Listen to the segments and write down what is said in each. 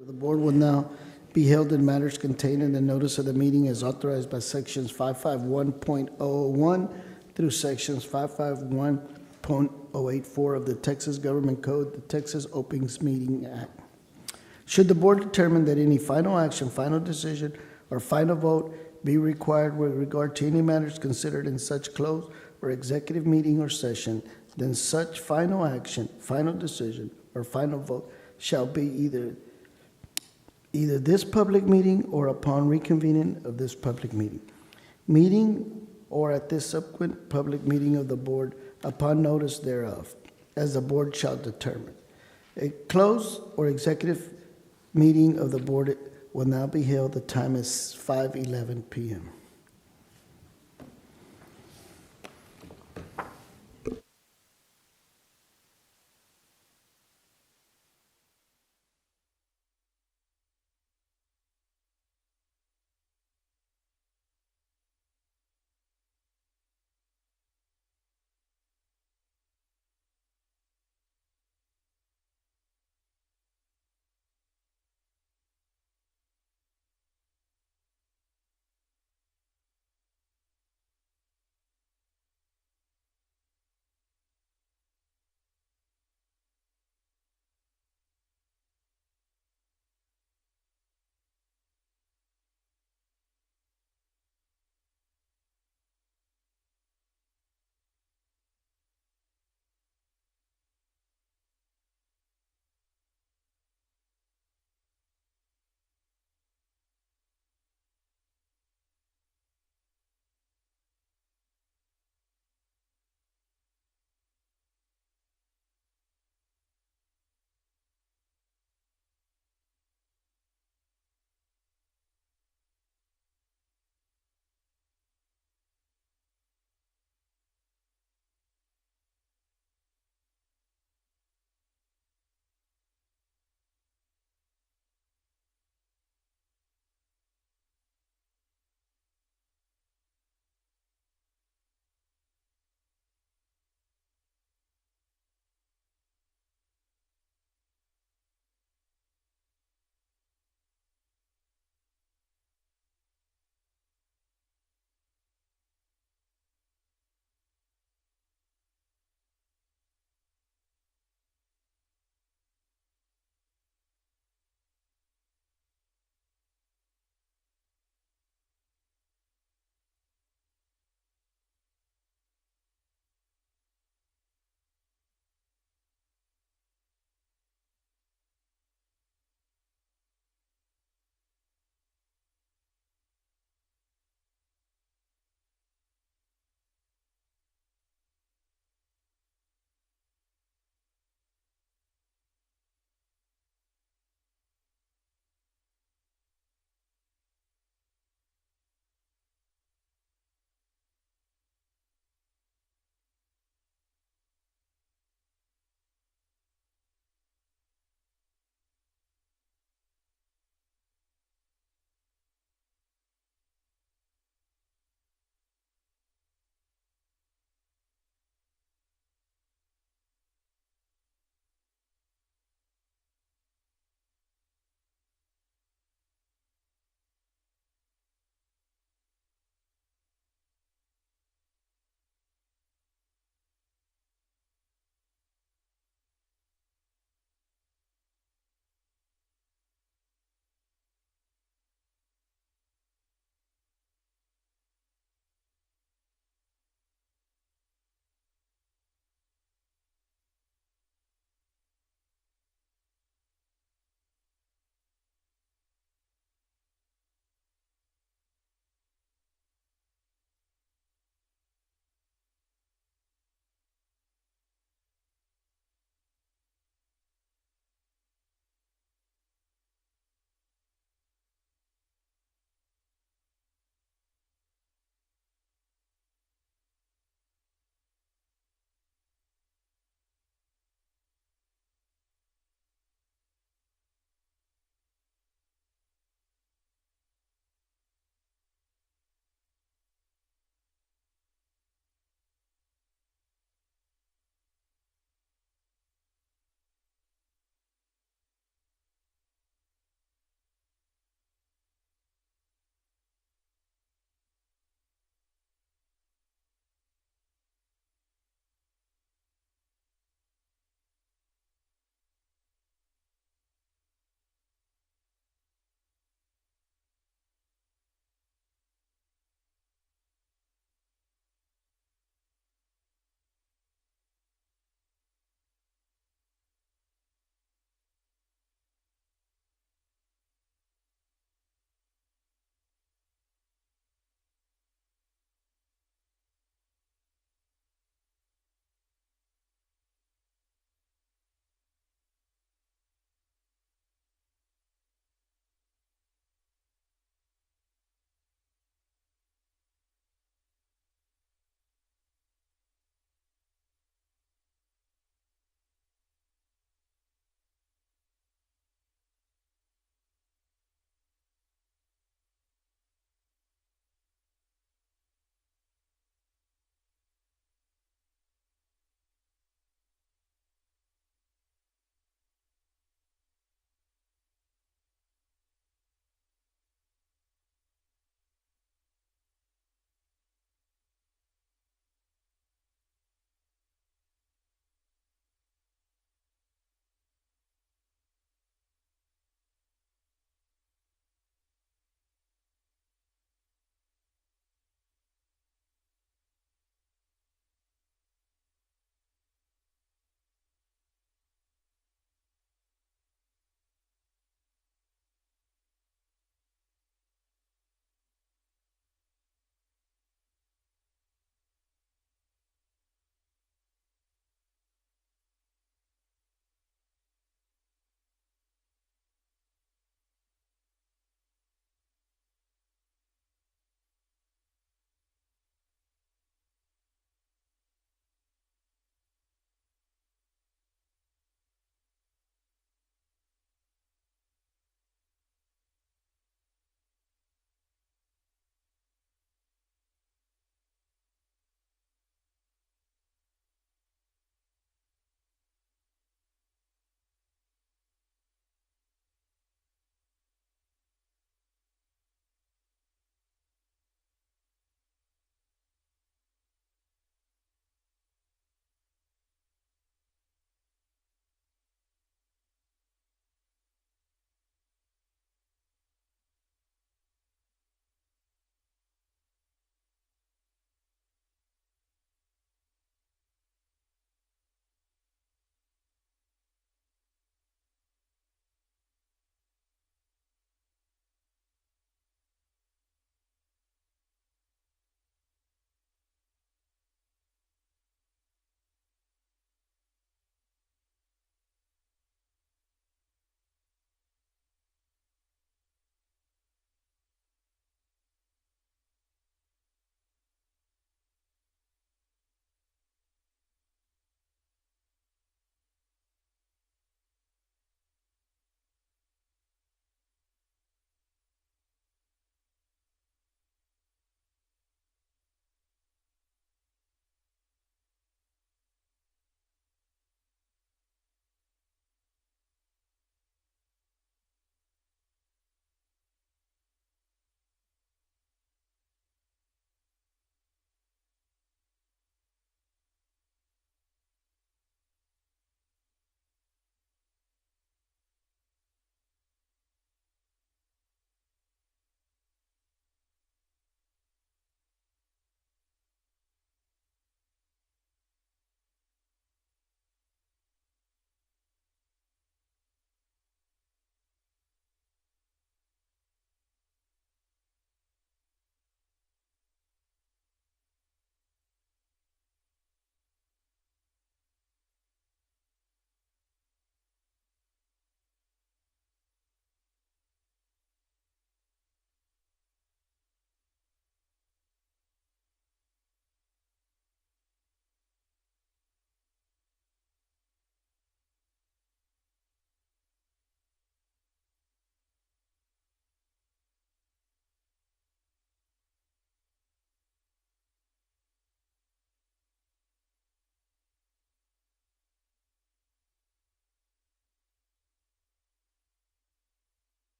The board will now be held in matters contained in the notice of the meeting as authorized by sections 551.001 through sections 551.084 of the Texas Government Code, the Texas Opens Meeting Act. Should the board determine that any final action, final decision, or final vote be required with regard to any matters considered in such closed or executive meeting or session, then such final action, final decision, or final vote shall be either this public meeting or upon reconvening of this public meeting or at this subsequent public meeting of the board upon notice thereof, as the board shall determine. A closed or executive meeting of the board will now be held. The time is 5:11 p.m.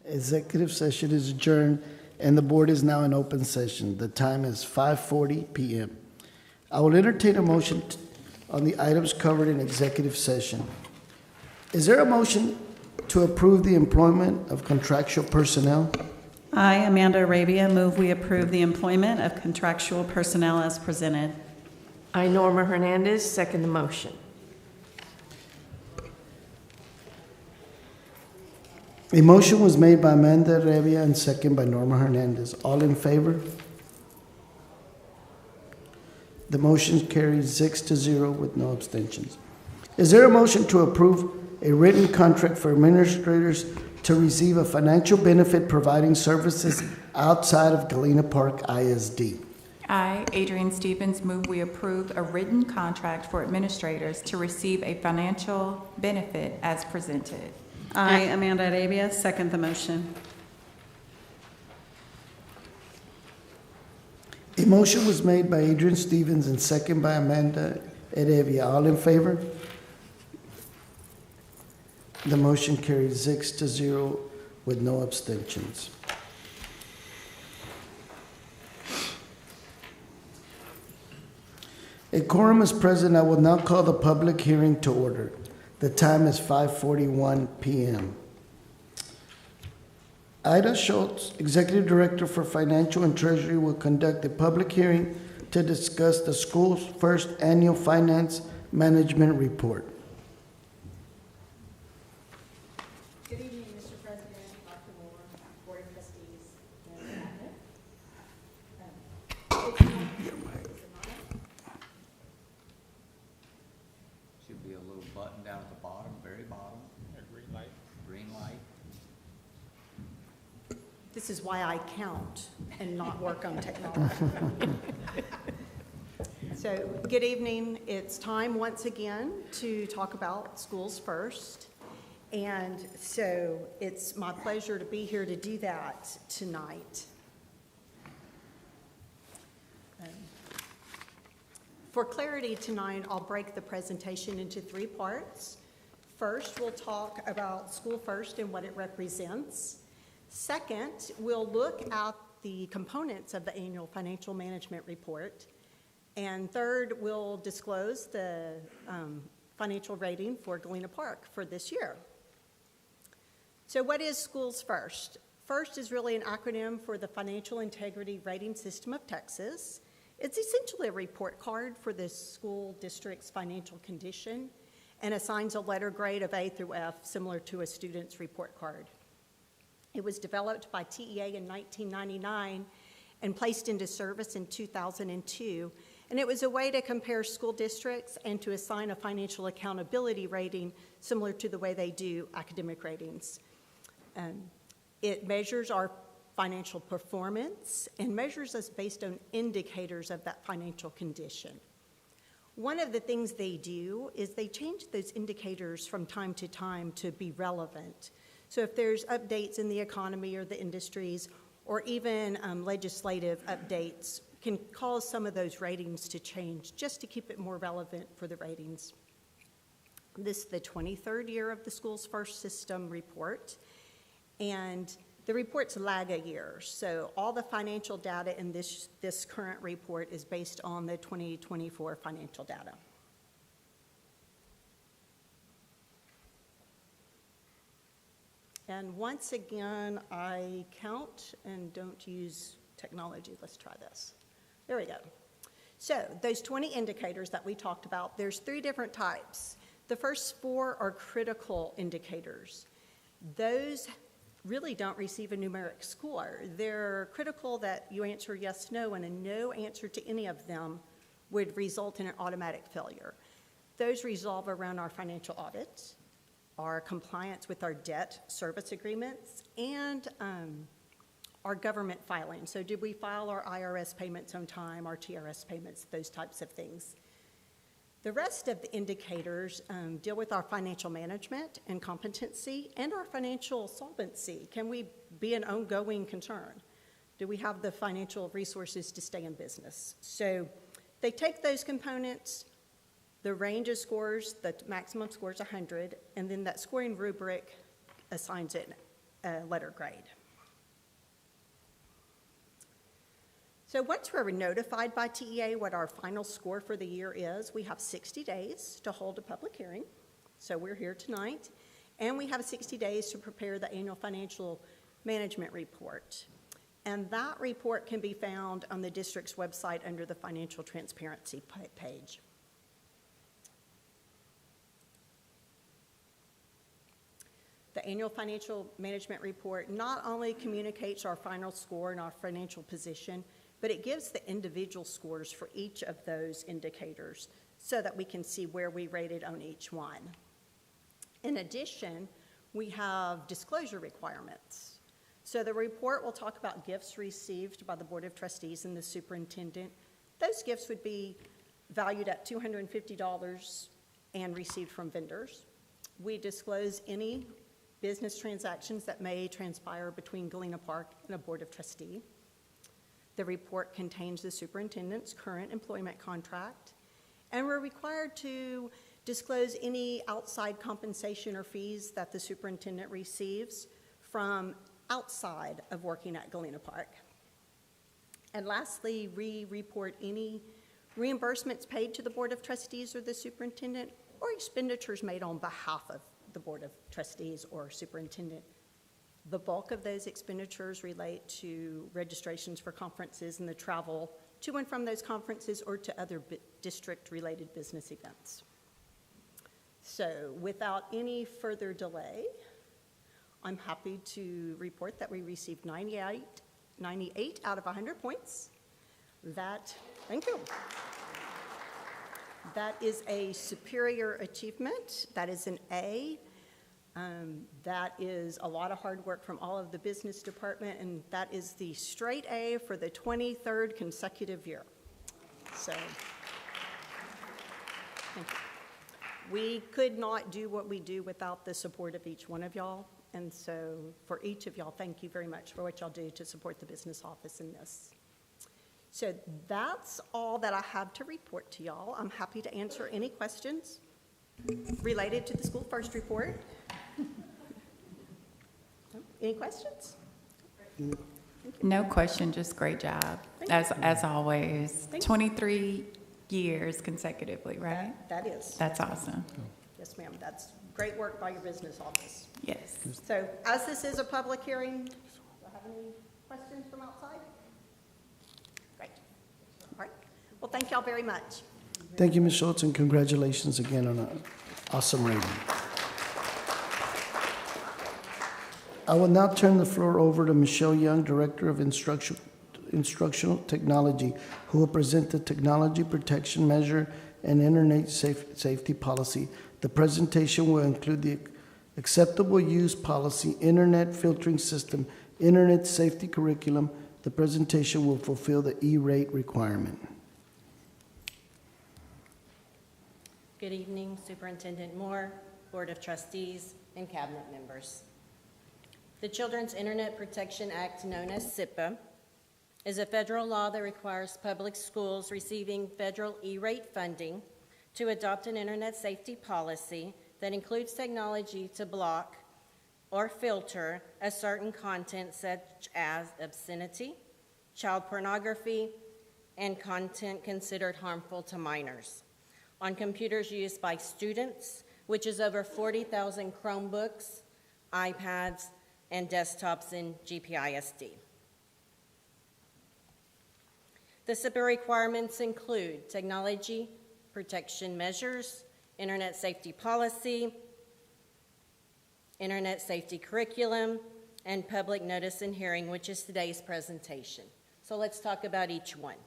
Executive session is adjourned, and the board is now in open session. The time is 5:40 p.m. I will entertain a motion on the items covered in executive session. Is there a motion to approve the employment of contractual personnel? I, Amanda Arabia, move we approve the employment of contractual personnel as presented. I, Norma Hernandez, second the motion. A motion was made by Amanda Arabia and second by Norma Hernandez. All in favor? The motion carries 6-0 with no abstentions. Is there a motion to approve a written contract for administrators to receive a financial benefit providing services outside of Galena Park I.S.D.? I, Adrian Stevens, move we approve a written contract for administrators to receive a financial benefit as presented. I, Amanda Arabia, second the motion. A motion was made by Adrian Stevens and second by Amanda Arabia. All in favor? The motion carries 6-0 with no abstentions. A quorum is present. I will now call the public hearing to order. The time is 5:41 p.m. Ida Schultz, Executive Director for Financial and Treasury, will conduct a public hearing to discuss the school's first annual finance management report. Good evening, Mr. President, Dr. Moore, Board of Trustees, and Cabinet. Should be a little button down at the bottom, very bottom. A green light. Green light. This is why I count and not work on technology. So, good evening. It's time once again to talk about schools first. And so it's my pleasure to be here to do that tonight. For clarity tonight, I'll break the presentation into 3 parts. First, we'll talk about School First and what it represents. Second, we'll look at the components of the annual financial management report. And third, we'll disclose the financial rating for Galena Park for this year. So what is Schools First? FIRST is really an acronym for the Financial Integrity Rating System of Texas. It's essentially a report card for the school district's financial condition and assigns a letter grade of A through F, similar to a student's report card. It was developed by TEA in 1999 and placed into service in 2002. And it was a way to compare school districts and to assign a financial accountability rating similar to the way they do academic ratings. It measures our financial performance and measures us based on indicators of that financial condition. One of the things they do is they change those indicators from time to time to be relevant. So if there's updates in the economy or the industries, or even legislative updates, can cause some of those ratings to change just to keep it more relevant for the ratings. This is the 23rd year of the Schools First System report, and the reports lag a year. So all the financial data in this current report is based on the 2024 financial data. And once again, I count and don't use technology. Let's try this. There we go. So those 20 indicators that we talked about, there's 3 different types. The first 4 are critical indicators. Those really don't receive a numeric score. They're critical that you answer yes, no, and a no answer to any of them would result in an automatic failure. Those resolve around our financial audit, our compliance with our debt service agreements, and our government filing. So did we file our IRS payments on time, our TRS payments, those types of things. The rest of the indicators deal with our financial management and competency and our financial solvency. Can we be an ongoing concern? Do we have the financial resources to stay in business? So they take those components, the range of scores, the maximum score is 100, and then that scoring rubric assigns it letter grade. So once we're notified by TEA what our final score for the year is, we have 60 days to hold a public hearing. So we're here tonight. And we have 60 days to prepare the annual financial management report. And that report can be found on the district's website under the financial transparency page. The annual financial management report not only communicates our final score and our financial position, but it gives the individual scores for each of those indicators so that we can see where we rated on each one. In addition, we have disclosure requirements. So the report will talk about gifts received by the Board of Trustees and the superintendent. Those gifts would be valued at $250 and received from vendors. We disclose any business transactions that may transpire between Galena Park and a Board of Trustees. The report contains the superintendent's current employment contract, and we're required to disclose any outside compensation or fees that the superintendent receives from outside of working at Galena Park. And lastly, we report any reimbursements paid to the Board of Trustees or the superintendent or expenditures made on behalf of the Board of Trustees or superintendent. The bulk of those expenditures relate to registrations for conferences and the travel to and from those conferences or to other district-related business events. So without any further delay, I'm happy to report that we received 98 out of 100 points. Thank you. That is a superior achievement. That is an A. That is a lot of hard work from all of the business department, and that is the straight A for the 23rd consecutive year. So, thank you. We could not do what we do without the support of each one of y'all, and so for each of y'all, thank you very much for what y'all do to support the business office in this. So that's all that I have to report to y'all. I'm happy to answer any questions related to the School First report. Any questions? No question, just great job, as always. 23 years consecutively, right? That is. That's awesome. Yes, ma'am. That's great work by your business office. Yes. So as this is a public hearing, do I have any questions from outside? Great. All right. Well, thank y'all very much. Thank you, Ms. Schultz, and congratulations again on an awesome rating. I will now turn the floor over to Michelle Young, Director of Instructional Technology, who will present the Technology Protection Measure and Internet Safety Policy. The presentation will include the Acceptable Use Policy, Internet Filtering System, Internet Safety Curriculum. The presentation will fulfill the E-rate requirement. Good evening, Superintendent Moore, Board of Trustees, and Cabinet members. The Children's Internet Protection Act, known as CIPA, is a federal law that requires public schools receiving federal E-rate funding to adopt an internet safety policy that includes technology to block or filter a certain content such as obscenity, child pornography, and content considered harmful to minors on computers used by students, which is over 40,000 Chromebooks, iPads, and desktops in GPISD. The CIPA requirements include technology protection measures, internet safety policy, internet safety curriculum, and public notice and hearing, which is today's presentation. So let's talk about each one.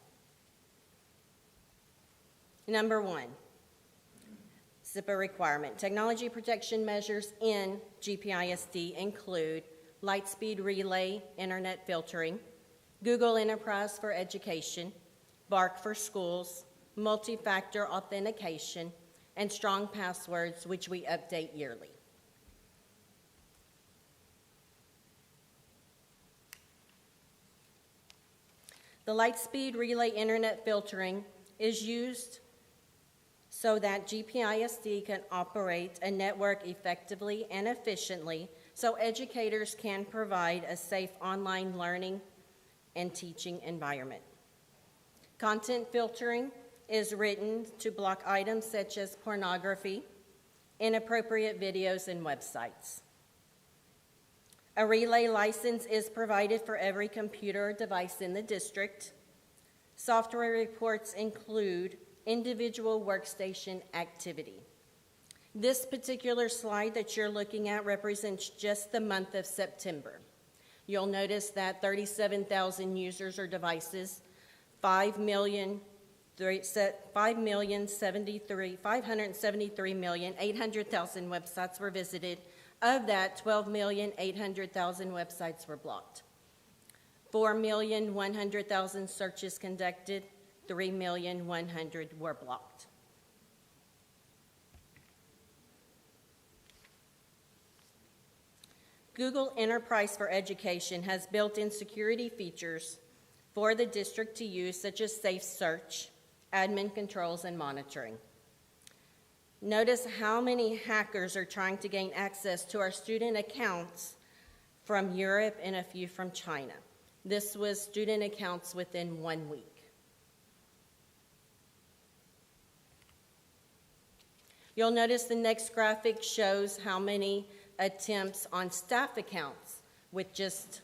Number one, CIPA requirement. Technology protection measures in GPISD include Lightspeed Relay Internet Filtering, Google Enterprise for Education, BARC for Schools, Multi-Factor Authentication, and Strong Passwords, which we update yearly. The Lightspeed Relay Internet Filtering is used so that GPISD can operate a network effectively and efficiently so educators can provide a safe online learning and teaching environment. Content filtering is written to block items such as pornography, inappropriate videos, and websites. A relay license is provided for every computer or device in the district. Software reports include individual workstation activity. This particular slide that you're looking at represents just the month of September. You'll notice that 37,000 users or devices, 573,800,000 websites were visited. Of that, 12,800,000 websites were blocked. 4,100,000 searches conducted, 3,100,000 were blocked. Google Enterprise for Education has built-in security features for the district to use, such as safe search, admin controls, and monitoring. Notice how many hackers are trying to gain access to our student accounts from Europe and a few from China. This was student accounts within 1 week. You'll notice the next graphic shows how many attempts on staff accounts with just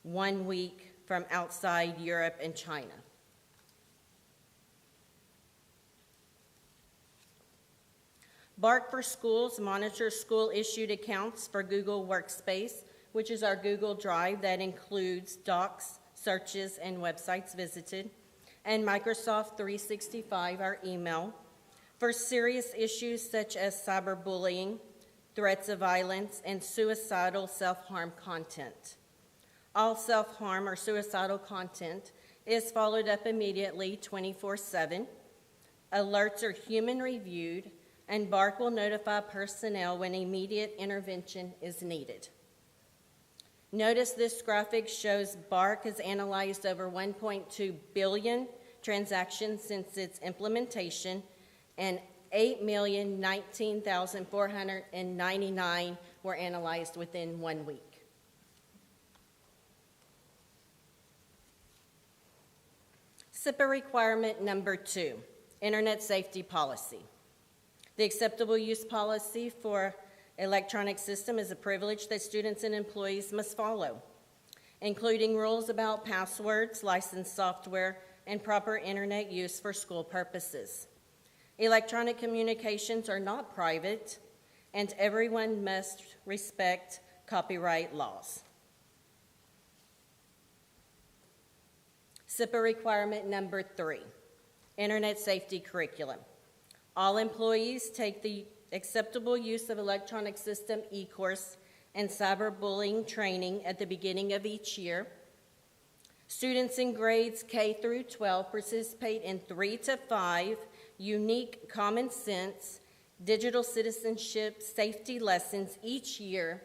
1 week from outside Europe and China. Bark for Schools monitors school-issued accounts for Google Workspace, which is our Google Drive that includes docs, searches, and websites visited, and Microsoft 365, our email, for serious issues such as cyberbullying, threats of violence, and suicidal self-harm content. All self-harm or suicidal content is followed up immediately 24/7. Alerts are human reviewed, and Bark will notify personnel when immediate intervention is needed. Notice this graphic shows Bark has analyzed over 1.2 billion transactions since its implementation, and 8,019,499 were analyzed within 1 week. SIPA requirement number 2, Internet Safety Policy. The acceptable use policy for electronic system is a privilege that students and employees must follow, including rules about passwords, licensed software, and proper internet use for school purposes. Electronic communications are not private, and everyone must respect copyright laws. SIPA requirement number 3, Internet Safety Curriculum. All employees take the acceptable use of electronic system e-course and cyberbullying training at the beginning of each year. Students in grades K through 12 participate in 3 to 5 unique common sense digital citizenship safety lessons each year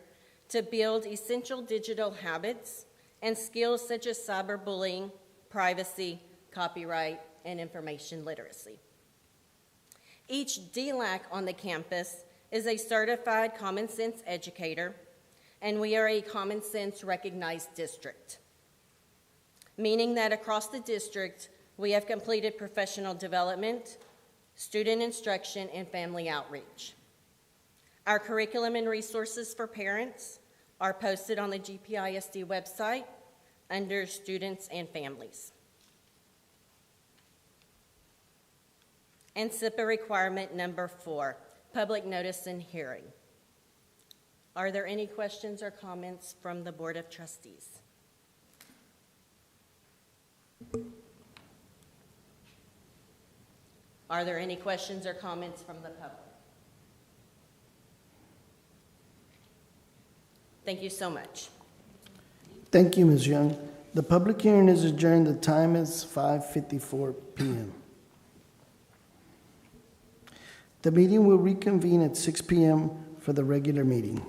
to build essential digital habits and skills such as cyberbullying, privacy, copyright, and information literacy. Each DLAC on the campus is a certified common sense educator, and we are a common sense recognized district, meaning that across the district, we have completed professional development, student instruction, and family outreach. Our curriculum and resources for parents are posted on the GPISD website under Students and Families. And SIPA requirement number 4, public notice and hearing. Are there any questions or comments from the Board of Trustees? Are there any questions or comments from the public? Thank you so much. Thank you, Ms. Young. The public hearing is adjourned. The time is 5:54 p.m. The meeting will reconvene at 6 p.m. for the regular meeting.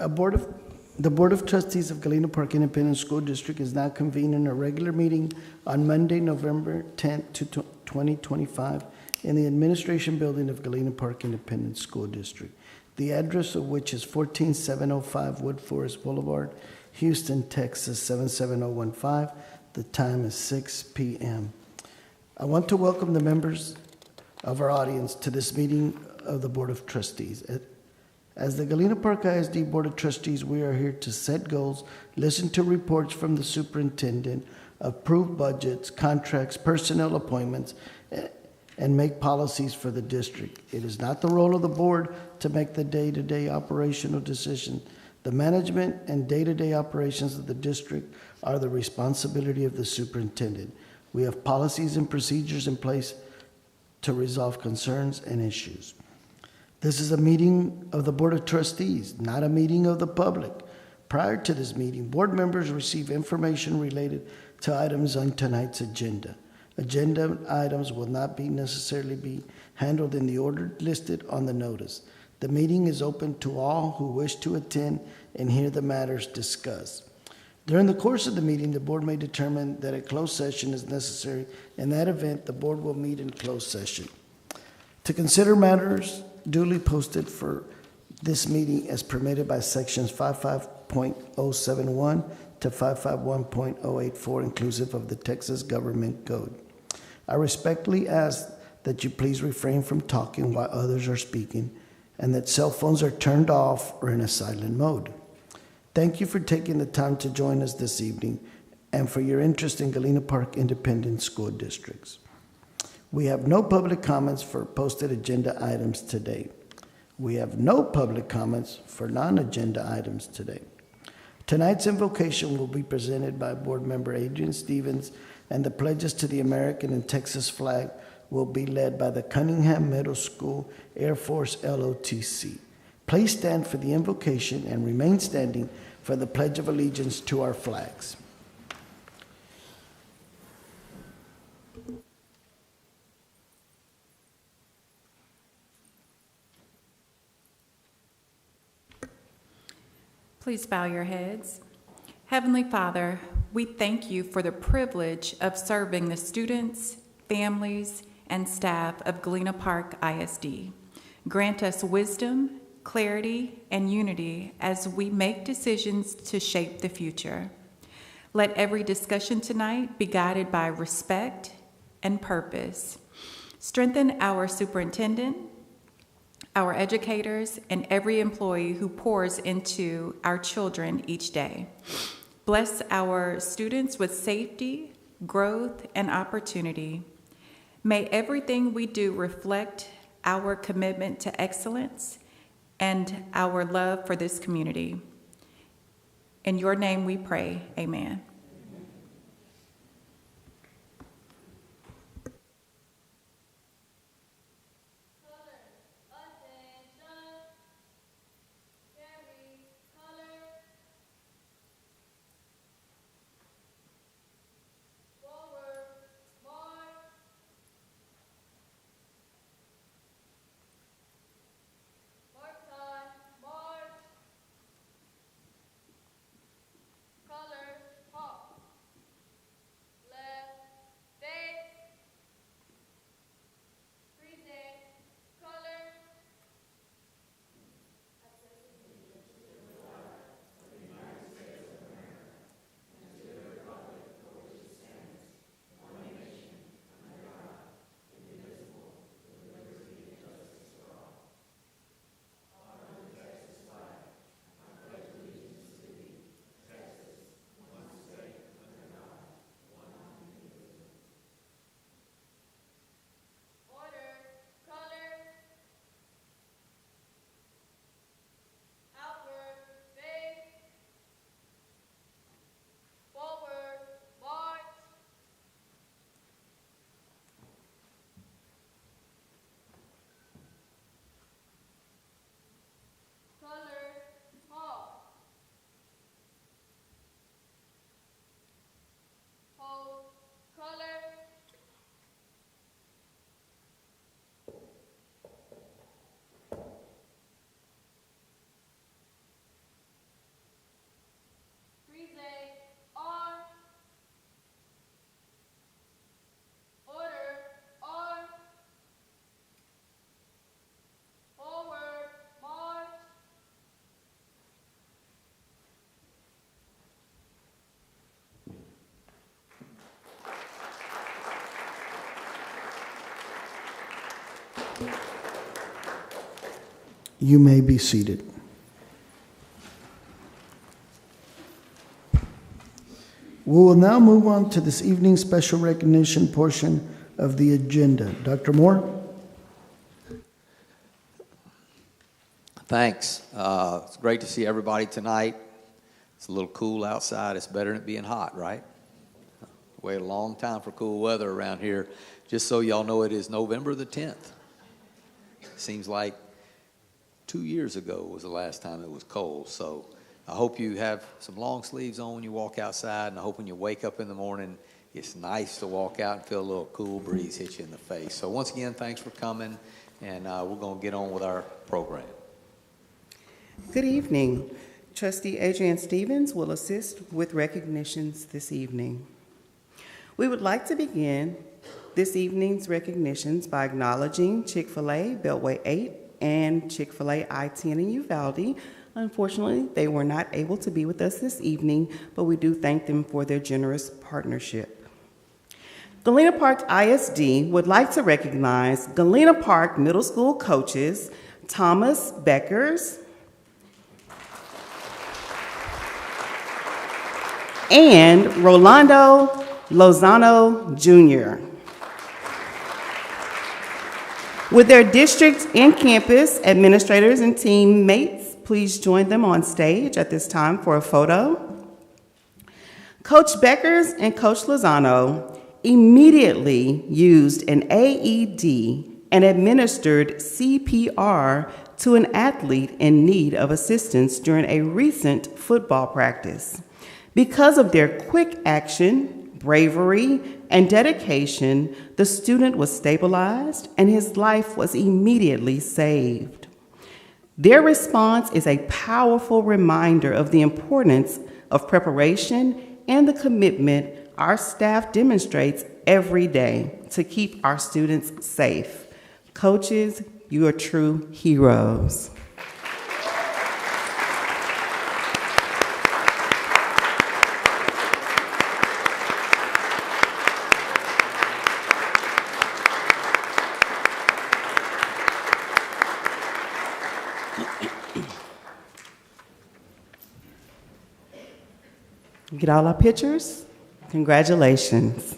The Board of Trustees of Galena Park Independent School District is now convening a regular meeting on Monday, November 10th, 2025, in the Administration Building of Galena Park Independent School District, the address of which is 14705 Wood Forest Boulevard, Houston, Texas 77015. The time is 6 p.m. I want to welcome the members of our audience to this meeting of the Board of Trustees. As the Galena Park I.S.D. Board of Trustees, we are here to set goals, listen to reports from the superintendent, approve budgets, contracts, personnel appointments, and make policies for the district. It is not the role of the board to make the day-to-day operational decisions. The management and day-to-day operations of the district are the responsibility of the superintendent. We have policies and procedures in place to resolve concerns and issues. This is a meeting of the Board of Trustees, not a meeting of the public. Prior to this meeting, board members receive information related to items on tonight's agenda. Agenda items will not necessarily be handled in the order listed on the notice. The meeting is open to all who wish to attend and hear the matters discussed. During the course of the meeting, the board may determine that a closed session is necessary. In that event, the board will meet in closed session. To consider matters duly posted for this meeting as permitted by sections 55.071 to 551.084, inclusive of the Texas Government Code. I respectfully ask that you please refrain from talking while others are speaking and that cell phones are turned off or in a silent mode. Thank you for taking the time to join us this evening and for your interest in Galena Park Independent School Districts. We have no public comments for posted agenda items today. We have no public comments for non-agenda items today. Tonight's invocation will be presented by Board Member Adrian Stevens, and the pledges to the American and Texas flag will be led by the Cunningham Middle School Air Force LOTC. Please stand for the invocation and remain standing for the Pledge of Allegiance to our flags. Please bow your heads. Heavenly Father, we thank you for the privilege of serving the students, families, and staff of Galena Park I.S.D. Grant us wisdom, clarity, and unity as we make decisions to shape the future. Let every discussion tonight be guided by respect and purpose. Strengthen our superintendent, our educators, and every employee who pours into our children each day. Bless our students with safety, growth, and opportunity. May everything we do reflect our commitment to excellence and our love for this community. In your name we pray, amen. You may be seated. We will now move on to this evening's special recognition portion of the agenda. Dr. Moore? Thanks. It's great to see everybody tonight. It's a little cool outside. It's better than it being hot, right? Wait a long time for cool weather around here. Just so y'all know, it is November the 10th. Seems like 2 years ago was the last time it was cold. So I hope you have some long sleeves on when you walk outside, and I hope when you wake up in the morning, it's nice to walk out and feel a little cool breeze hit you in the face. So once again, thanks for coming, and we're going to get on with our program. Good evening. Trustee Adrian Stevens will assist with recognitions this evening. We would like to begin this evening's recognitions by acknowledging Chick-fil-A, Beltway 8, and Chick-fil-A I-10 in Uvalde. Unfortunately, they were not able to be with us this evening, but we do thank them for their generous partnership. Galena Park I.S.D. would like to recognize Galena Park Middle School coaches Thomas Beckers and Rolando Lozano Jr. With their district and campus administrators and teammates, please join them on stage at this time for a photo. Coach Beckers and Coach Lozano immediately used an AED and administered CPR to an athlete in need of assistance during a recent football practice. Because of their quick action, bravery, and dedication, the student was stabilized and his life was immediately saved. Their response is a powerful reminder of the importance of preparation and the commitment our staff demonstrates every day to keep our students safe. Coaches, you are true heroes. Get all our pictures? Congratulations.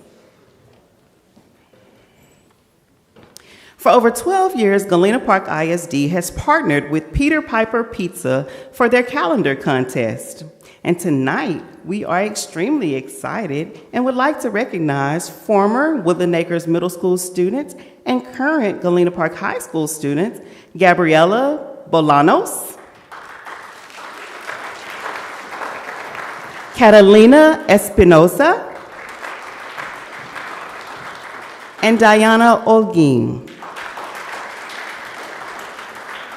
For over 12 years, Galena Park I.S.D. has partnered with Peter Piper Pizza for their calendar contest. And tonight, we are extremely excited and would like to recognize former Woodland Acres Middle School students and current Galena Park High School students, Gabriela Bolanos, Catalina Espinosa, and Diana Olguin.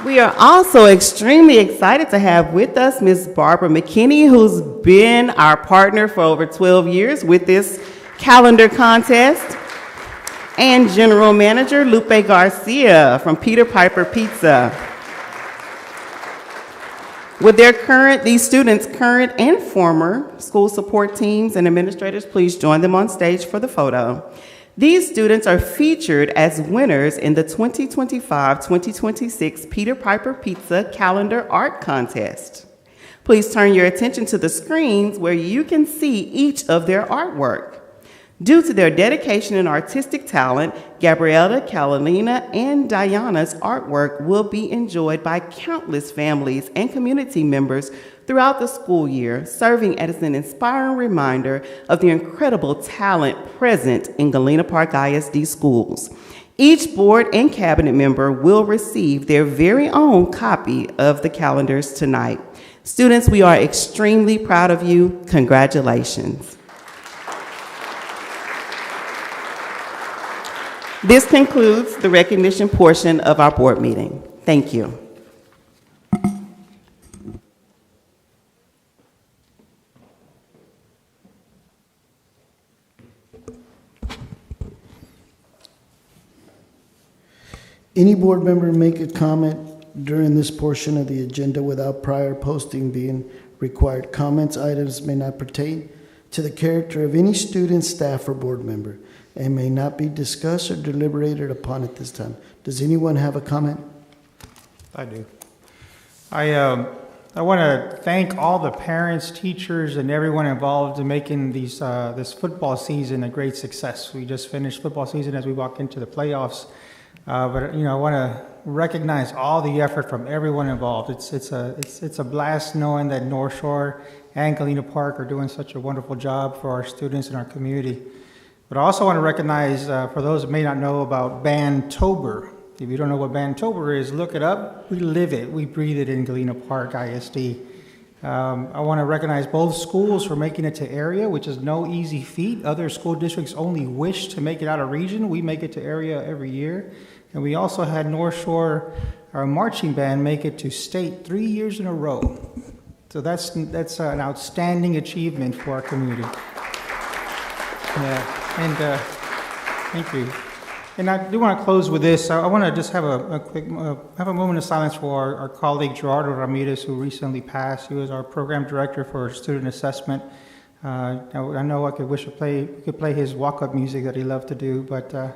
We are also extremely excited to have with us Ms. Barbara McKinney, who's been our partner for over 12 years with this calendar contest, and General Manager Lupe Garcia from Peter Piper Pizza. With these students' current and former school support teams and administrators, please join them on stage for the photo. These students are featured as winners in the 2025-2026 Peter Piper Pizza Calendar Art Contest. Please turn your attention to the screens where you can see each of their artwork. Due to their dedication and artistic talent, Gabriella, Catalina, and Diana's artwork will be enjoyed by countless families and community members throughout the school year, serving as an inspiring reminder of the incredible talent present in Galena Park I.S.D. schools. Each board and cabinet member will receive their very own copy of the calendars tonight. Students, we are extremely proud of you. Congratulations. This concludes the recognition portion of our board meeting. Thank you. Any board member make a comment during this portion of the agenda without prior posting being required. Comments items may not pertain to the character of any student, staff, or board member, and may not be discussed or deliberated upon at this time. Does anyone have a comment? I do. I want to thank all the parents, teachers, and everyone involved in making this football season a great success. We just finished football season as we walk into the playoffs. But I want to recognize all the effort from everyone involved. It's a blast knowing that North Shore and Galena Park are doing such a wonderful job for our students and our community. But I also want to recognize, for those that may not know about Bandtober. If you don't know what Bandtober is, look it up. We live it. We breathe it in Galena Park, I.S.D. I want to recognize both schools for making it to area, which is no easy feat. Other school districts only wish to make it out of region. We make it to area every year. And we also had North Shore, our marching band, make it to state 3 years in a row. So that's an outstanding achievement for our community. Yeah, and thank you. And I do want to close with this. I want to just have a quick moment of silence for our colleague Gerardo Ramirez, who recently passed. He was our program director for student assessment. I know I could play his walk-up music that he loved to do, but I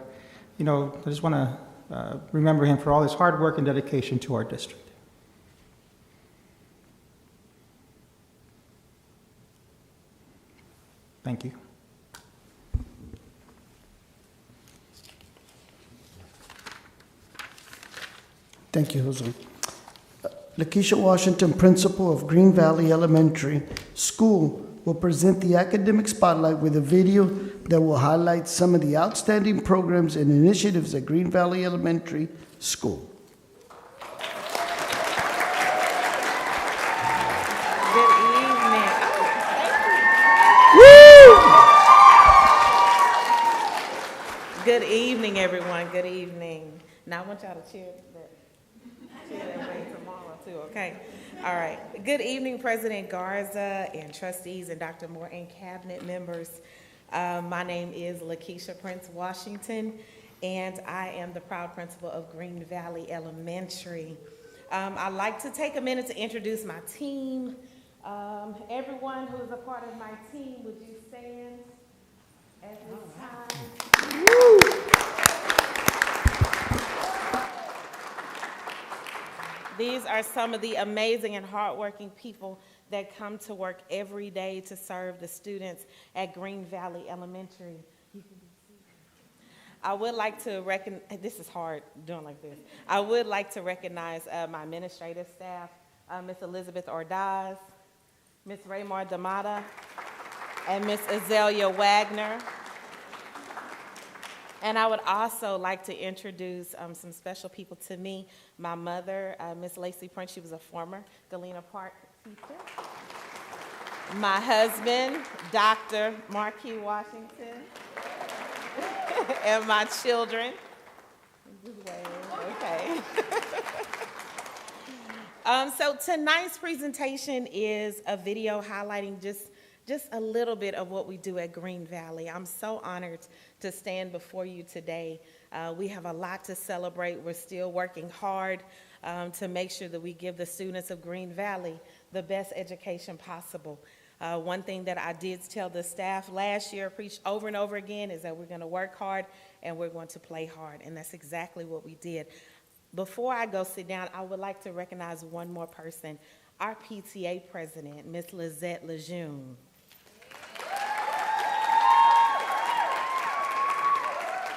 just want to remember him for all his hard work and dedication to our district. Thank you. Thank you, Jose. Lakeisha Washington, principal of Green Valley Elementary School, will present the academic spotlight with a video that will highlight some of the outstanding programs and initiatives at Green Valley Elementary School. Good evening. Good evening, everyone. Good evening. Now I want y'all to cheer that way tomorrow too, okay? All right. Good evening, President Garza and trustees and Dr. Moore and cabinet members. My name is Lakeisha Prince Washington, and I am the proud principal of Green Valley Elementary. I'd like to take a minute to introduce my team. Everyone who is a part of my team, would you stand at this time? Woo! These are some of the amazing and hardworking people that come to work every day to serve the students at Green Valley Elementary. I would like to recognize, this is hard doing like this. I would like to recognize my administrative staff, Ms. Elizabeth Ordaz, Ms. Raymar Damata, and Ms. Azalea Wagner. And I would also like to introduce some special people to me. My mother, Ms. Lacey Prince, she was a former Galena Park teacher. My husband, Dr. Marquis Washington, and my children. Okay. So tonight's presentation is a video highlighting just a little bit of what we do at Green Valley. I'm so honored to stand before you today. We have a lot to celebrate. We're still working hard to make sure that we give the students of Green Valley the best education possible. One thing that I did tell the staff last year, preached over and over again, is that we're going to work hard and we're going to play hard, and that's exactly what we did. Before I go sit down, I would like to recognize one more person, our PTA president, Ms. Lizette Lejeune.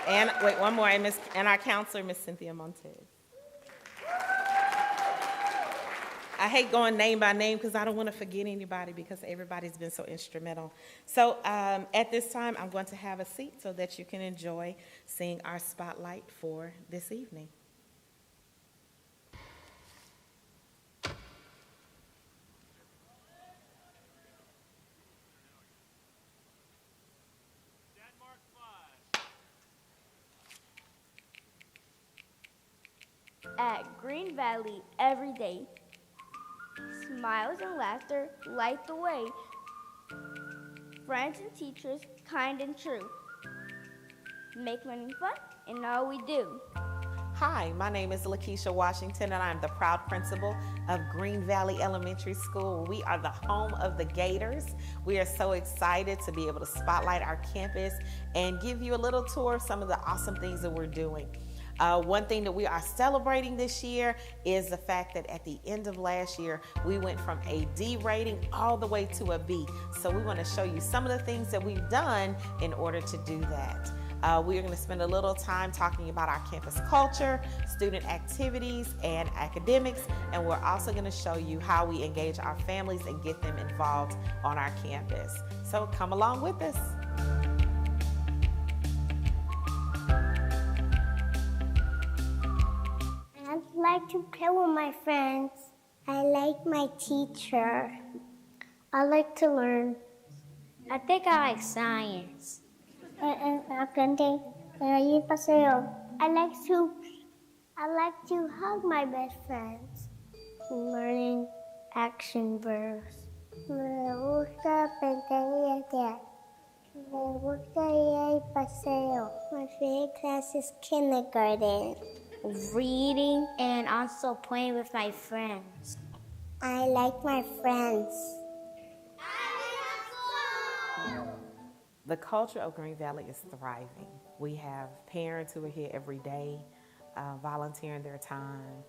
And wait, one more, and our counselor, Miss Cynthia Montez. I hate going name by name because I don't want to forget anybody because everybody's been so instrumental. So at this time, I'm going to have a seat so that you can enjoy seeing our spotlight for this evening. At Green Valley every day. Smiles and laughter light the way. Friends and teachers kind and true. Make learning fun in all we do. Hi, my name is Lakeisha Washington, and I'm the proud principal of Green Valley Elementary School. We are the home of the Gators. We are so excited to be able to spotlight our campus and give you a little tour of some of the awesome things that we're doing. One thing that we are celebrating this year is the fact that at the end of last year, we went from a D rating all the way to a B. So we want to show you some of the things that we've done in order to do that. We are going to spend a little time talking about our campus culture, student activities, and academics, and we're also going to show you how we engage our families and get them involved on our campus. So come along with us. I'd like to play with my friends. I like my teacher. I like to learn. I think I like science. I like soups. I like to hug my best friends. Learning action verbs. Me gusta pendejear. Me gusta ir al paseo. My favorite class is kindergarten. Reading and also playing with my friends. I like my friends. The culture of Green Valley is thriving. We have parents who are here every day, volunteering their time.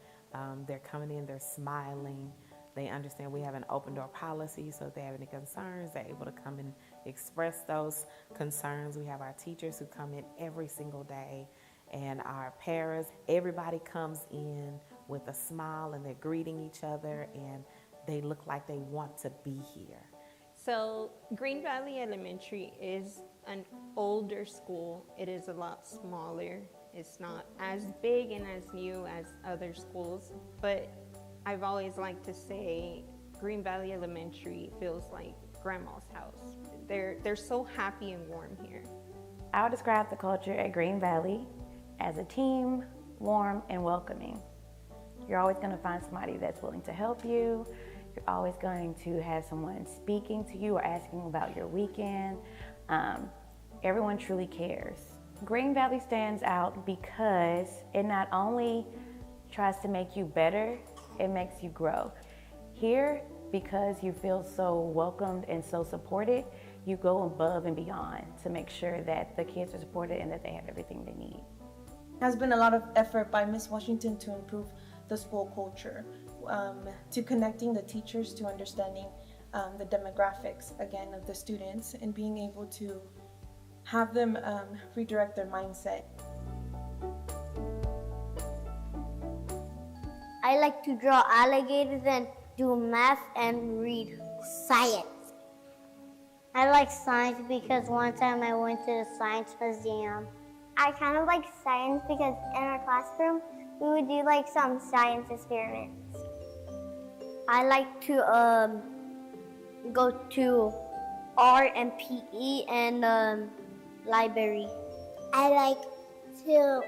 They're coming in, they're smiling. They understand we have an open door policy, so if they have any concerns, they're able to come and express those concerns. We have our teachers who come in every single day, and our paras. Everybody comes in with a smile, and they're greeting each other, and they look like they want to be here. So Green Valley Elementary is an older school. It is a lot smaller. It's not as big and as new as other schools, but I've always liked to say Green Valley Elementary feels like grandma's house. They're so happy and warm here. I would describe the culture at Green Valley as a team, warm and welcoming. You're always going to find somebody that's willing to help you. You're always going to have someone speaking to you or asking about your weekend. Everyone truly cares. Green Valley stands out because it not only tries to make you better, it makes you grow. Here, because you feel so welcomed and so supported, you go above and beyond to make sure that the kids are supported and that they have everything they need. Has been a lot of effort by Ms. Washington to improve the school culture, to connecting the teachers to understanding the demographics, again, of the students and being able to have them redirect their mindset. I like to draw alligators and do math and read science. I like science because one time I went to the science museum. I kind of like science because in our classroom, we would do like some science experiments. I like to go to art and PE and library. I like to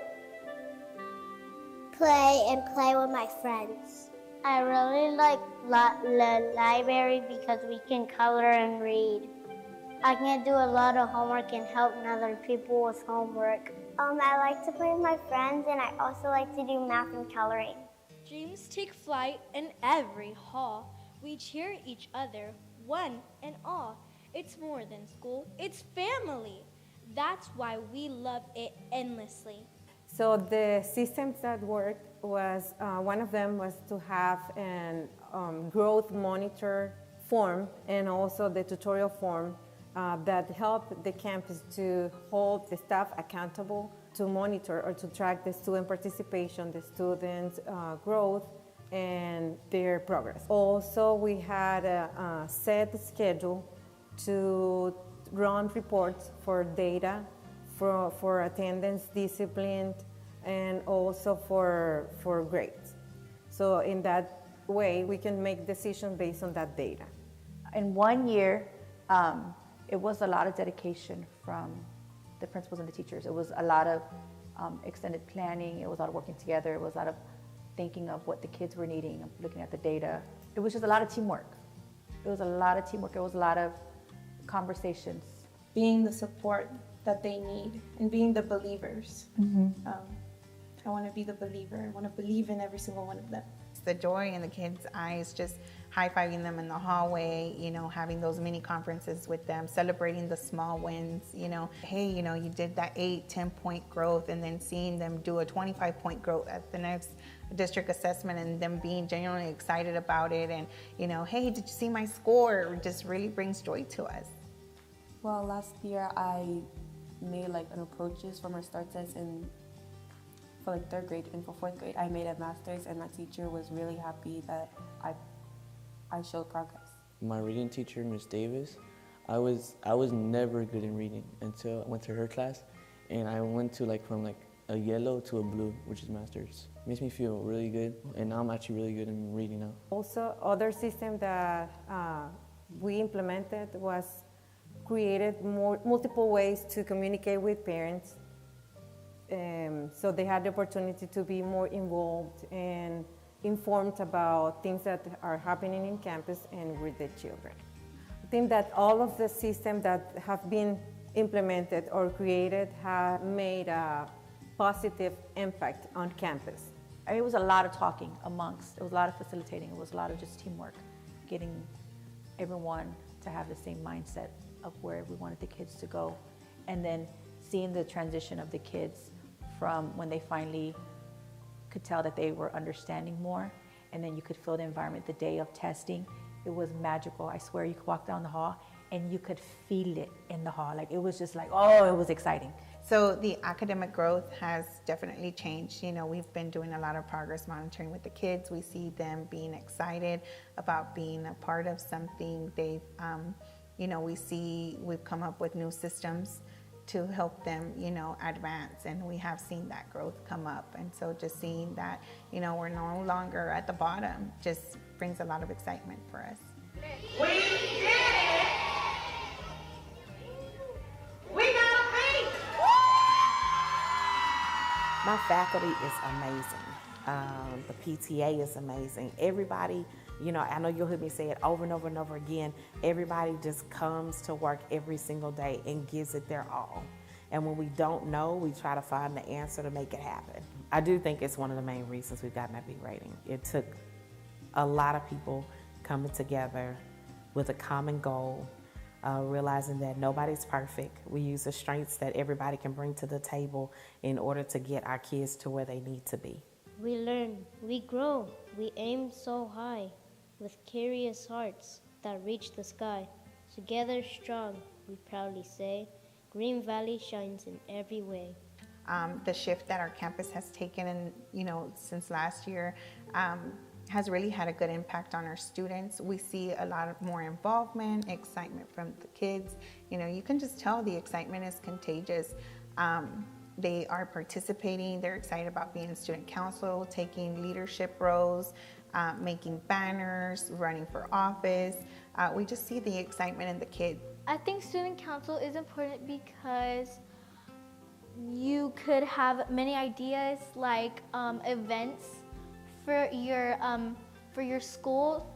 play with my friends. I really like the library because we can color and read. I can do a lot of homework and help other people with homework. I like to play with my friends, and I also like to do math and coloring. Dreams take flight in every hall. We cheer each other, one and all. It's more than school, it's family. That's why we love it endlessly. So the systems that worked was, one of them was to have an growth monitor form and also the tutorial form that help the campus to hold the staff accountable to monitor or to track the student participation, the students' growth, and their progress. Also, we had a set schedule to run reports for data, for attendance, discipline, and also for grades. So in that way, we can make decisions based on that data. In 1 year, it was a lot of dedication from the principals and the teachers. It was a lot of extended planning. It was a lot of working together. It was a lot of thinking of what the kids were needing, looking at the data. It was just a lot of teamwork. It was a lot of teamwork. It was a lot of conversations. Being the support that they need and being the believers. I want to be the believer. I want to believe in every single one of them. The joy in the kids' eyes, just high-fiving them in the hallway, you know, having those mini conferences with them, celebrating the small wins, you know, hey, you know, you did that 8-10 point growth, and then seeing them do a 25-point growth at the next district assessment, and them being genuinely excited about it, and, you know, hey, did you see my score? It just really brings joy to us. Well, last year I made like an approaches for my start test for like 3rd grade, and for 4th grade I made a master's, and my teacher was really happy that I showed progress. My reading teacher, Miss Davis, I was never good in reading until I went to her class, and I went to from a yellow to a blue, which is master's. It makes me feel really good, and now I'm actually really good in reading now. Also, other system that we implemented was created multiple ways to communicate with parents. So they had the opportunity to be more involved and informed about things that are happening in campus and with the children. I think that all of the systems that have been implemented or created have made a positive impact on campus. It was a lot of talking it was a lot of facilitating, it was a lot of just teamwork, getting everyone to have the same mindset of where we wanted the kids to go, and then seeing the transition of the kids from when they finally could tell that they were understanding more, and then you could feel the environment the day of testing. It was magical. I swear, you could walk down the hall and you could feel it in the hall. Like, it was just like, oh, it was exciting. So the academic growth has definitely changed. You know, we've been doing a lot of progress monitoring with the kids. We see them being excited about being a part of something. They've, you know, we've come up with new systems to help them, you know, advance, and we have seen that growth come up. And so just seeing that, you know, we're no longer at the bottom just brings a lot of excitement for us. We did it! We got a beat! My faculty is amazing. The PTA is amazing. Everybody, you know, I know you'll hear me say it over and over and over again, everybody just comes to work every single day and gives it their all. And when we don't know, we try to find the answer to make it happen. I do think it's one of the main reasons we've gotten that B rating. It took a lot of people coming together with a common goal, realizing that nobody's perfect. We use the strengths that everybody can bring to the table in order to get our kids to where they need to be. We learn, we grow, we aim so high, with curious hearts that reach the sky. Together strong, we proudly say, Green Valley shines in every way. The shift that our campus has taken, and you know, since last year, has really had a good impact on our students. We see a lot of more involvement, excitement from the kids. You know, you can just tell the excitement is contagious. They are participating, they're excited about being in student council, taking leadership roles, making banners, running for office. We just see the excitement in the kids. I think student council is important because you could have many ideas like events for your school.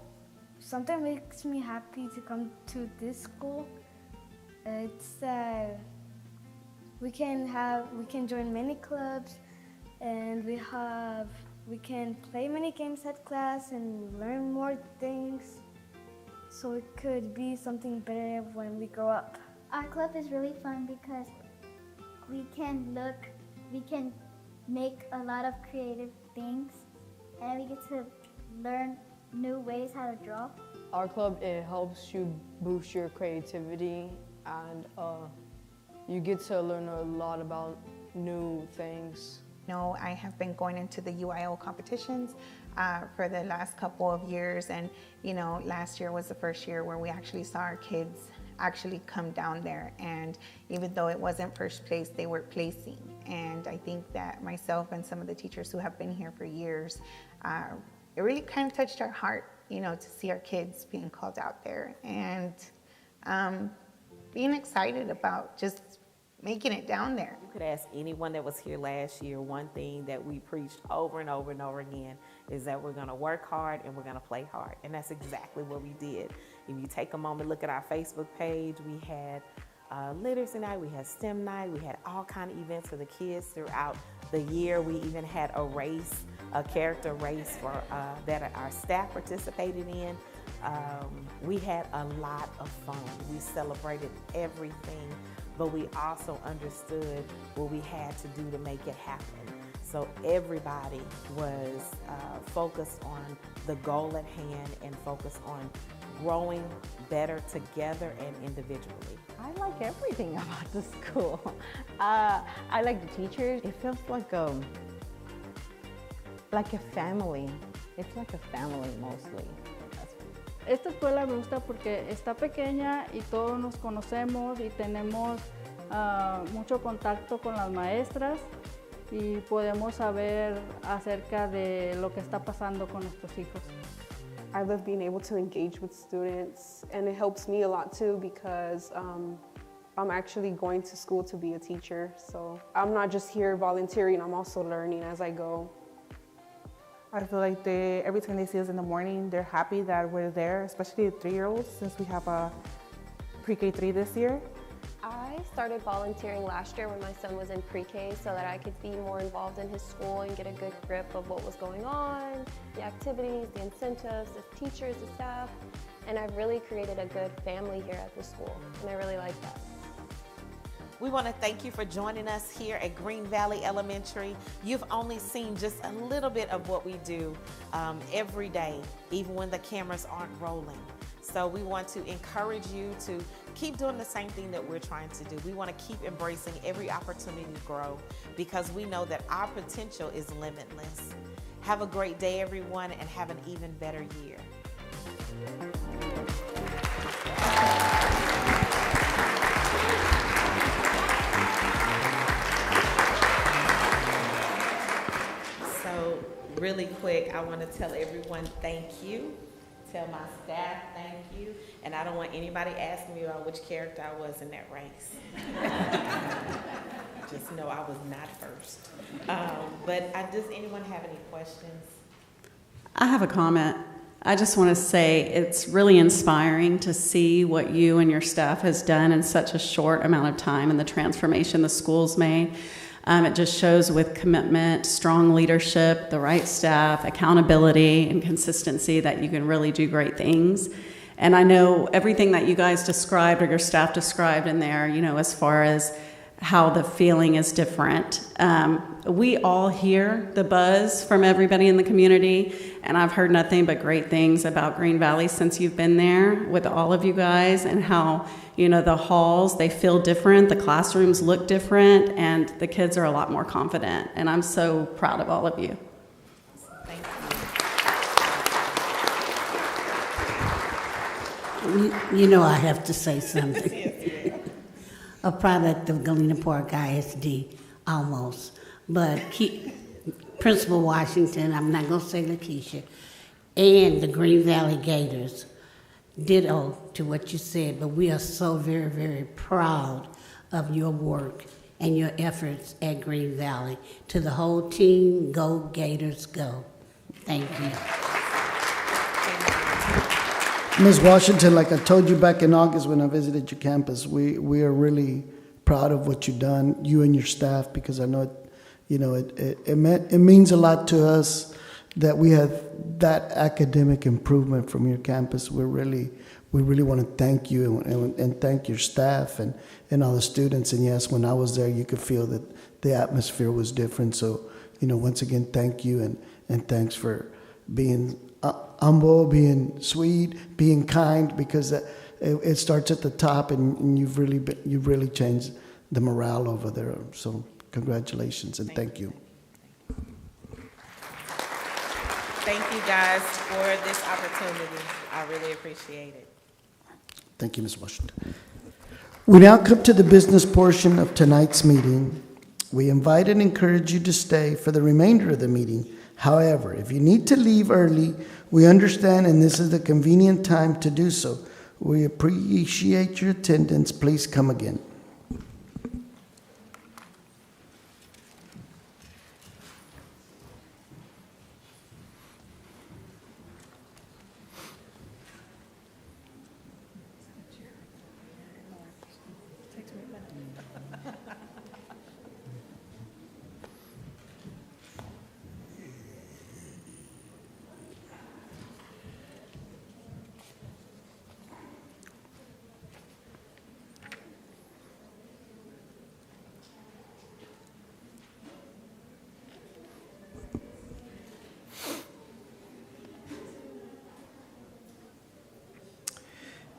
Something makes me happy to come to this school. It's that we can join many clubs, and we can play many games at class and learn more things. So it could be something better when we grow up. Our club is really fun because we can make a lot of creative things, and we get to learn new ways how to draw. Our club, it helps you boost your creativity, and you get to learn a lot about new things. You know, I have been going into the UIO competitions for the last couple of years, and you know, last year was the first year where we actually saw our kids actually come down there, and even though it wasn't first place, they were placing. And I think that myself and some of the teachers who have been here for years, it really kind of touched our heart, you know, to see our kids being called out there and being excited about just making it down there. You could ask anyone that was here last year, one thing that we preached over and over and over again is that we're gonna work hard and we're gonna play hard. And that's exactly what we did. If you take a moment, look at our Facebook page, we had literacy night, we had STEM night, we had all kind of events for the kids throughout the year. We even had a race, a character race for that our staff participated in. We had a lot of fun. We celebrated everything, but we also understood what we had to do to make it happen. So everybody was focused on the goal at hand and focused on growing better together and individually. I like everything about the school. I like the teachers. It feels like a family. It's like a family mostly. Esta escuela me gusta porque está pequeña y todos nos conocemos y tenemos mucho contacto con las maestras y podemos saber acerca de lo que está pasando con nuestros hijos. I love being able to engage with students, and it helps me a lot too because I'm actually going to school to be a teacher. So I'm not just here volunteering, I'm also learning as I go. I feel like every time they see us in the morning, they're happy that we're there, especially the 3-year-olds, since we have a pre-K 3 this year. I started volunteering last year when my son was in pre-K so that I could be more involved in his school and get a good grip of what was going on, the activities, the incentives, the teachers, the staff, and I've really created a good family here at the school, and I really like that. We want to thank you for joining us here at Green Valley Elementary. You've only seen just a little bit of what we do every day, even when the cameras aren't rolling. So we want to encourage you to keep doing the same thing that we're trying to do. We want to keep embracing every opportunity to grow because we know that our potential is limitless. Have a great day, everyone, and have an even better year. So really quick, I want to tell everyone thank you. Tell my staff thank you. And I don't want anybody asking me about which character I was in that race. Just know I was not first. But does anyone have any questions? I have a comment. I just want to say it's really inspiring to see what you and your staff has done in such a short amount of time and the transformation the school's made. It just shows with commitment, strong leadership, the right staff, accountability, and consistency that you can really do great things. And I know everything that you guys described or your staff described in there, you know, as far as how the feeling is different. We all hear the buzz from everybody in the community, and I've heard nothing but great things about Green Valley since you've been there with all of you guys, and how, you know, the halls, they feel different, the classrooms look different, and the kids are a lot more confident. And I'm so proud of all of you. You know I have to say something. A product of Galena Park I.S.D. almost. But Principal Washington, I'm not going to say Lakeisha, and the Green Valley Gators, ditto to what you said, but we are so very, very proud of your work and your efforts at Green Valley. To the whole team, go Gators, go. Thank you. Ms. Washington, like I told you back in August when I visited your campus, we are really proud of what you've done, you and your staff, because I know it means a lot to us that we have that academic improvement from your campus. We really want to thank you and thank your staff and all the students. And yes, when I was there, you could feel that the atmosphere was different. So, once again, thank you and thanks for being humble, being sweet, being kind, because it starts at the top, and you've really changed the morale over there. So congratulations and thank you. Thank you guys for this opportunity. I really appreciate it. Thank you, Ms. Washington. We now come to the business portion of tonight's meeting. We invite and encourage you to stay for the remainder of the meeting. However, if you need to leave early, we understand, and this is the convenient time to do so. We appreciate your attendance. Please come again.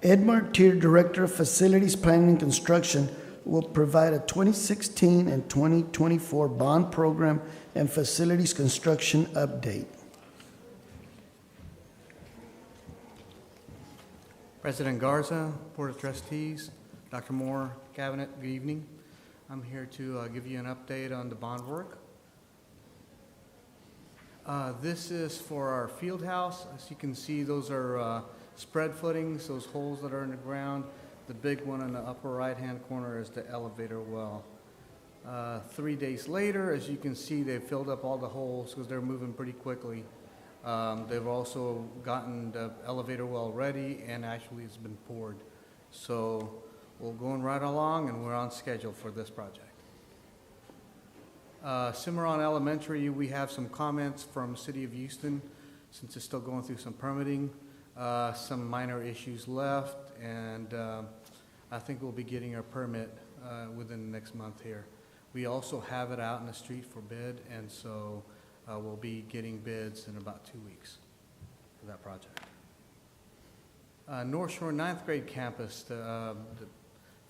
Ed Martir, Director of Facilities Planning and Construction, will provide a 2016 and 2024 bond program and facilities construction update. President Garza, Board of Trustees, Dr. Moore, Cabinet, good evening. I'm here to give you an update on the bond work. This is for our field house. As you can see, those are spread footings, those holes that are in the ground. The big one in the upper right-hand corner is the elevator well. 3 days later, as you can see, they've filled up all the holes because they're moving pretty quickly. They've also gotten the elevator well ready and actually it's been poured. So we're going right along and we're on schedule for this project. Cimarron Elementary, we have some comments from City of Houston since it's still going through some permitting. Some minor issues left, and I think we'll be getting our permit within the next month here. We also have it out in the street for bid, and so we'll be getting bids in about 2 weeks for that project. North Shore 9th grade campus, the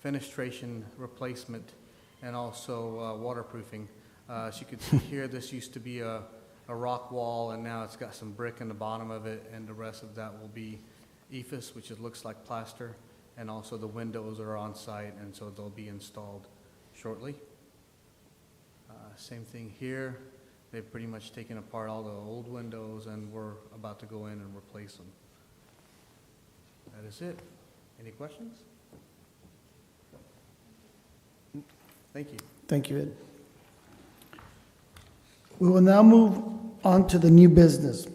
fenestration replacement and also waterproofing. As you can see here, this used to be a rock wall, and now it's got some brick in the bottom of it, and the rest of that will be EIFS, which it looks like plaster, and also the windows are on site, and so they'll be installed shortly. Same thing here. They've pretty much taken apart all the old windows, and we're about to go in and replace them. That is it. Any questions? Thank you. Thank you, Ed. We will now move on to the new business.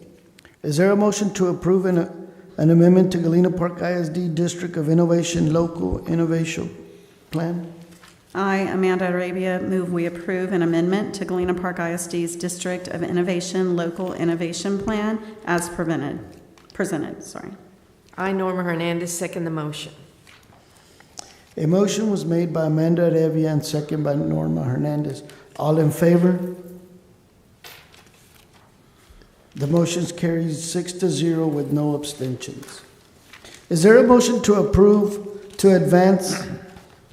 Is there a motion to approve an amendment to Galena Park I.S.D. District of Innovation Local Innovation Plan? I, Amanda Arabia, move we approve an amendment to Galena Park ISD's District of Innovation Local Innovation Plan as presented. I, Norma Hernandez, second the motion. A motion was made by Amanda Arabia and second by Norma Hernandez. All in favor? The motion carries 6-0 with no abstentions. Is there a motion to approve to advance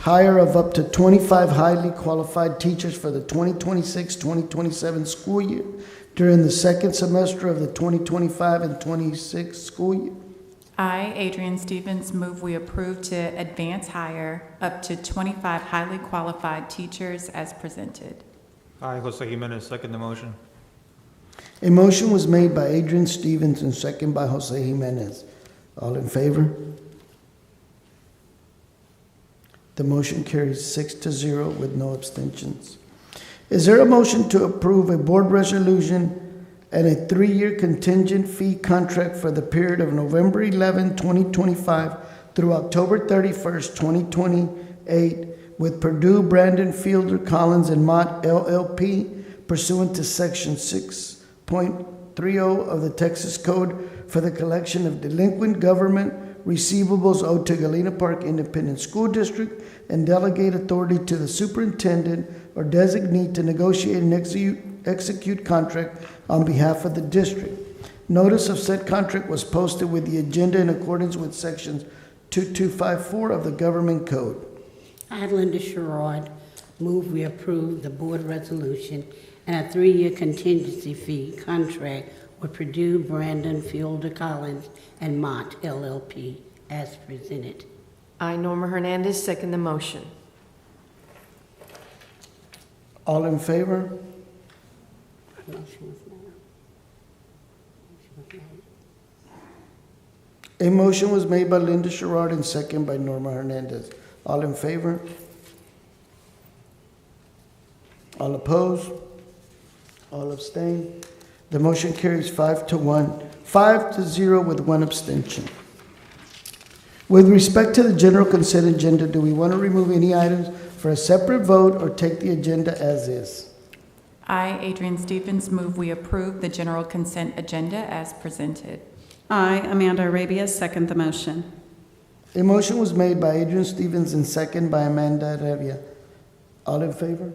hire of up to 25 highly qualified teachers for the 2026-2027 school year during the second semester of the 2025 and 26 school year? I, Adrian Stevens, move we approve to advance hire up to 25 highly qualified teachers as presented. I, Jose Jimenez, second the motion. A motion was made by Adrian Stevens and second by Jose Jimenez. All in favor? The motion carries 6-0 with no abstentions. Is there a motion to approve a board resolution and a 3-year contingent fee contract for the period of November 11, 2025 through October 31st, 2028 with Purdue, Brandon, Fielder, Collins, and Mott LLP pursuant to Section 6.30 of the Texas Code for the collection of delinquent government receivables owed to Galena Park Independent School District and delegate authority to the superintendent or designee to negotiate and execute contract on behalf of the district. Notice of said contract was posted with the agenda in accordance with sections 2254 of the Government Code. I, Linda Sherrod, move we approve the board resolution and a 3-year contingency fee contract with Purdue, Brandon, Fielder, Collins, and Mott LLP as presented. I, Norma Hernandez, second the motion. All in favor? A motion was made by Linda Sherrod and second by Norma Hernandez. All in favor? All opposed? All abstain? The motion carries 5-0 with one abstention. With respect to the general consent agenda, do we want to remove any items for a separate vote or take the agenda as is? I, Adrian Stevens, move we approve the general consent agenda as presented. I, Amanda Arabia, second the motion. A motion was made by Adrian Stevens and second by Amanda Arabia. All in favor?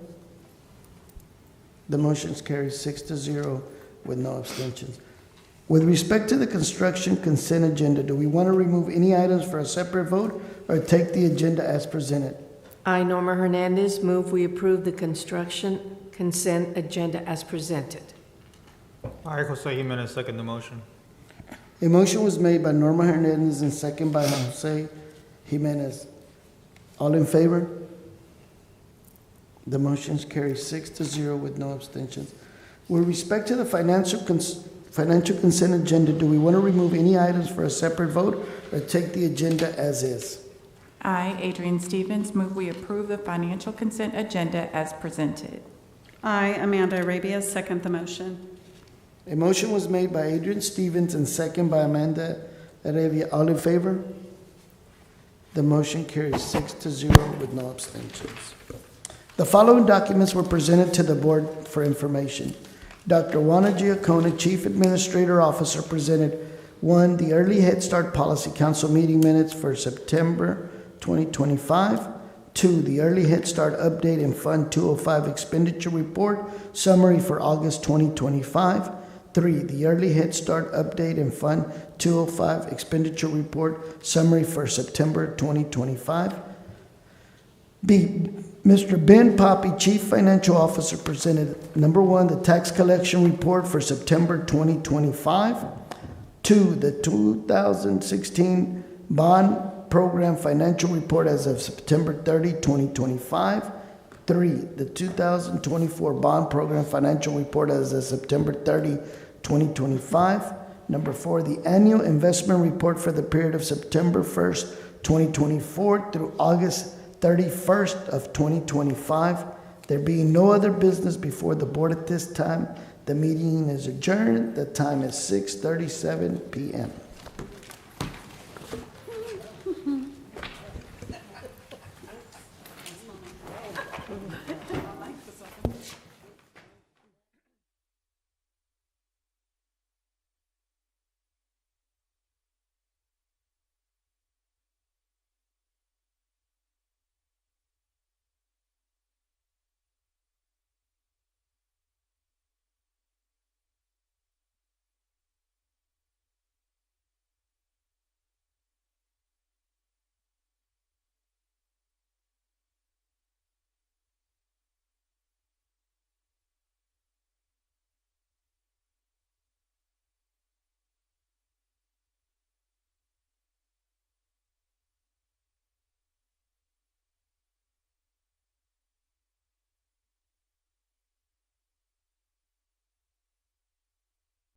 The motion carries 6-0 with no abstentions. With respect to the construction consent agenda, do we want to remove any items for a separate vote or take the agenda as presented? I, Norma Hernandez, move we approve the construction consent agenda as presented. I, Jose Jimenez, second the motion. A motion was made by Norma Hernandez and second by Jose Jimenez. All in favor? The motions carry 6-0 with no abstentions. With respect to the financial consent agenda, do we want to remove any items for a separate vote or take the agenda as is? I, Adrian Stevens, move we approve the financial consent agenda as presented. I, Amanda Arabia, second the motion. A motion was made by Adrian Stevens and second by Amanda Arabia. All in favor? The motion carries 6-0 with no abstentions. The following documents were presented to the board for information. Dr. Juana Giacona, Chief Administrator Officer, presented 1, the Early Head Start Policy Council meeting minutes for September 2025. 2, the Early Head Start Update and Fund 205 Expenditure Report Summary for August 2025. 3, the Early Head Start Update and Fund 205 Expenditure Report Summary for September 2025. B, Mr. Ben Poppy, Chief Financial Officer, presented 1, the Tax Collection Report for September 2025. 2, the 2016 Bond Program Financial Report as of September 30, 2025. 3, the 2024 Bond Program Financial Report as of September 30, 2025. 4, the Annual Investment Report for the period of September 1st, 2024 through August 31st of 2025. There being no other business before the board at this time, the meeting is adjourned. The time is 6:37 p.m.